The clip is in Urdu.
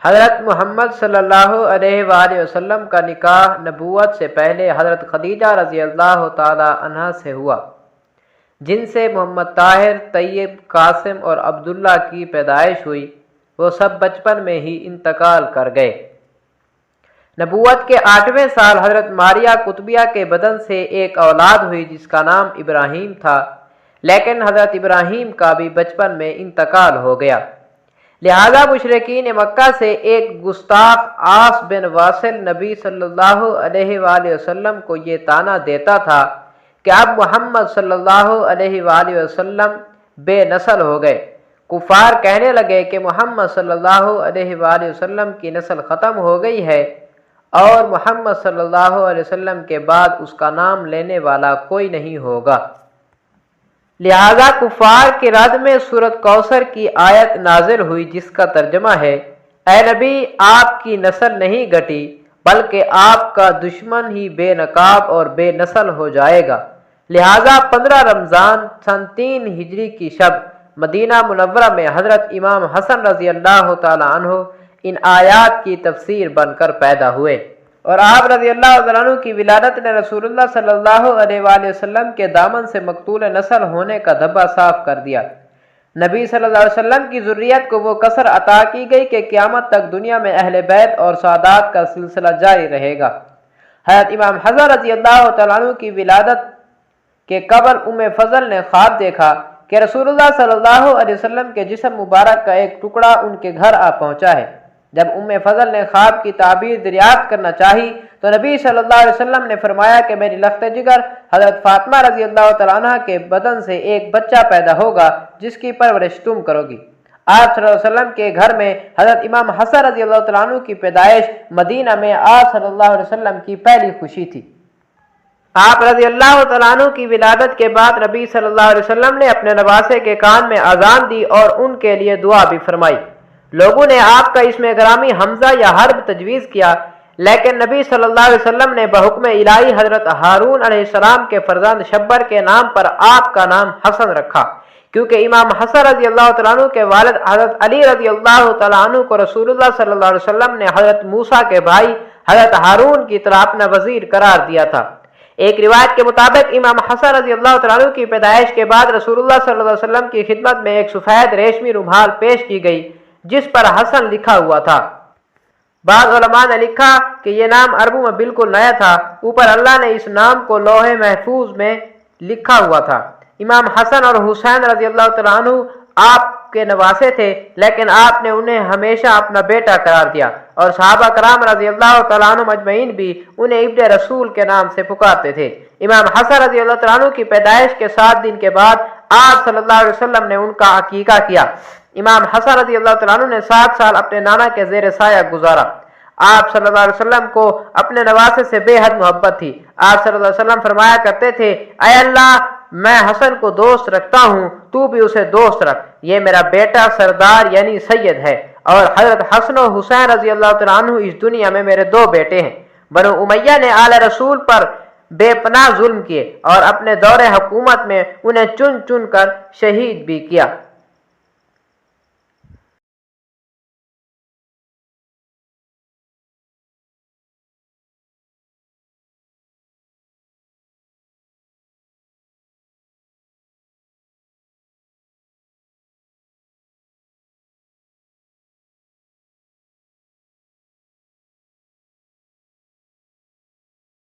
حضرت محمد صلی اللہ علیہ وآلہ وسلم کا نکاح نبوت سے پہلے حضرت خدیجہ رضی اللہ تعالی عنہا سے ہوا، جن سے محمد طاہر، طیب، قاسم اور عبداللہ کی پیدائش ہوئی۔ وہ سب بچپن میں ہی انتقال کر گئے۔ نبوت کے 8ویں سال حضرت ماریہ قطبیہ کے بدن سے ایک اولاد ہوئی جس کا نام ابراہیم تھا، لیکن حضرت ابراہیم کا بھی بچپن میں انتقال ہو گیا۔ لہذا مشرکین مکہ سے ایک گستاخ عاص بن واصل نبی صلی اللہ علیہ وآلہ وسلم کو یہ طعنہ دیتا تھا کہ اب محمد صلی اللہ علیہ وآلہ وسلم بے نسل ہو گئے۔ کفار کہنے لگے کہ محمد صلی اللہ علیہ وآلہ وسلم کی نسل ختم ہو گئی ہے اور محمد صلی اللہ علیہ وسلم کے بعد اس کا نام لینے والا کوئی نہیں ہوگا۔ لہذا کفار کے رد میں سورۃ کوثر کی آیت نازل ہوئی جس کا ترجمہ ہے، اے نبی آپ کی نسل نہیں گھٹی بلکہ آپ کا دشمن ہی بے نقاب اور بے نسل ہو جائے گا۔ لہذا 15 رمضان سن 3 ہجری کی شب مدینہ منورہ میں حضرت امام حسن رضی اللہ تعالی عنہ ان آیات کی تفسیر بن کر پیدا ہوئے، اور آپ رضی اللہ تعالیٰ عنہ کی ولادت نے رسول اللہ صلی اللہ علیہ وآلہ وسلم کے دامن سے مقتول نسل ہونے کا دھبا صاف کر دیا۔ نبی صلی اللہ علیہ وسلم کی ذریت کو وہ کثر عطا کی گئی کہ قیامت تک دنیا میں اہل بیت اور سعادات کا سلسلہ جاری رہے گا۔ حضرت امام حسن رضی اللہ تعالیٰ عنہ کی ولادت کے قبل ام فضل نے خواب دیکھا کہ رسول اللہ صلی اللہ علیہ وسلم کے جسم مبارک کا ایک ٹکڑا ان کے گھر آ پہنچا ہے۔ جب ام فضل نے خواب کی تعبیر دریافت کرنا چاہی تو نبی صلی اللہ علیہ وسلم نے فرمایا کہ میری لخت جگر حضرت فاطمہ رضی اللہ تعالیٰ عنہ کے بدن سے ایک بچہ پیدا ہوگا جس کی پرورش تم کرو گی۔ آپ صلی اللہ علیہ وسلم کے گھر میں حضرت امام حسن رضی اللہ تعالیٰ عنہ کی پیدائش مدینہ میں آپ صلی اللہ علیہ وسلم کی پہلی خوشی تھی۔ آپ رضی اللہ تعالیٰ عنہ کی ولادت کے بعد نبی صلی اللہ علیہ وسلم نے اپنے نواسے کے کان میں اذان دی اور ان کے لیے دعا بھی فرمائی۔ لوگوں نے آپ کا اسم گرامی حمزہ یا حرب تجویز کیا، لیکن نبی صلی اللہ علیہ وسلم نے بحکم الہی حضرت ہارون علیہ السلام کے فرزند شبر کے نام پر آپ کا نام حسن رکھا، کیونکہ امام حسن رضی اللہ تعالیٰ عنہ کے والد حضرت علی رضی اللہ تعالیٰ عنہ کو رسول اللہ صلی اللہ علیہ وسلم نے حضرت موسیٰ کے بھائی حضرت ہارون کی طرح اپنا وزیر قرار دیا تھا۔ ایک روایت کے مطابق امام حسن رضی اللہ تعالیٰ عنہ کی پیدائش کے بعد رسول اللہ صلی اللہ علیہ وسلم کی خدمت میں ایک سفید ریشمی رومال پیش کی گئی جس پر حسن لکھا ہوا تھا۔ بعض علماء نے لکھا کہ یہ نام عربوں میں بالکل نیا تھا، اوپر اللہ نے اس نام کو لوح محفوظ میں لکھا ہوا تھا۔ امام حسن اور حسین رضی اللہ تعالیٰ عنہ آپ کے نواسے تھے، لیکن آپ نے انہیں ہمیشہ اپنا بیٹا قرار دیا، اور صحابہ کرام رضی اللہ تعالیٰ عنہ مجمعین بھی انہیں ابن رسول کے نام سے پکارتے تھے۔ امام حسن رضی اللہ تعالیٰ عنہ کی پیدائش کے 7 دن کے بعد آپ صلی اللہ علیہ وسلم نے ان کا عقیقہ کیا۔ امام حسن رضی اللہ تعالیٰ عنہ نے 7 سال اپنے نانا کے زیر سایہ گزارا۔ آپ صلی اللہ علیہ وسلم کو اپنے نواسے سے بے حد محبت تھی۔ آپ صلی اللہ علیہ وسلم فرمایا کرتے تھے، اے اللہ میں حسن کو دوست رکھتا ہوں، تو بھی اسے دوست رکھ، یہ میرا بیٹا سردار یعنی سید ہے، اور حضرت حسن و حسین رضی اللہ تعالیٰ عنہ اس دنیا میں میرے 2 بیٹے ہیں۔ بنو امیہ نے آل رسول پر بے پناہ ظلم کیے اور اپنے دور حکومت میں انہیں چن چن کر شہید بھی کیا۔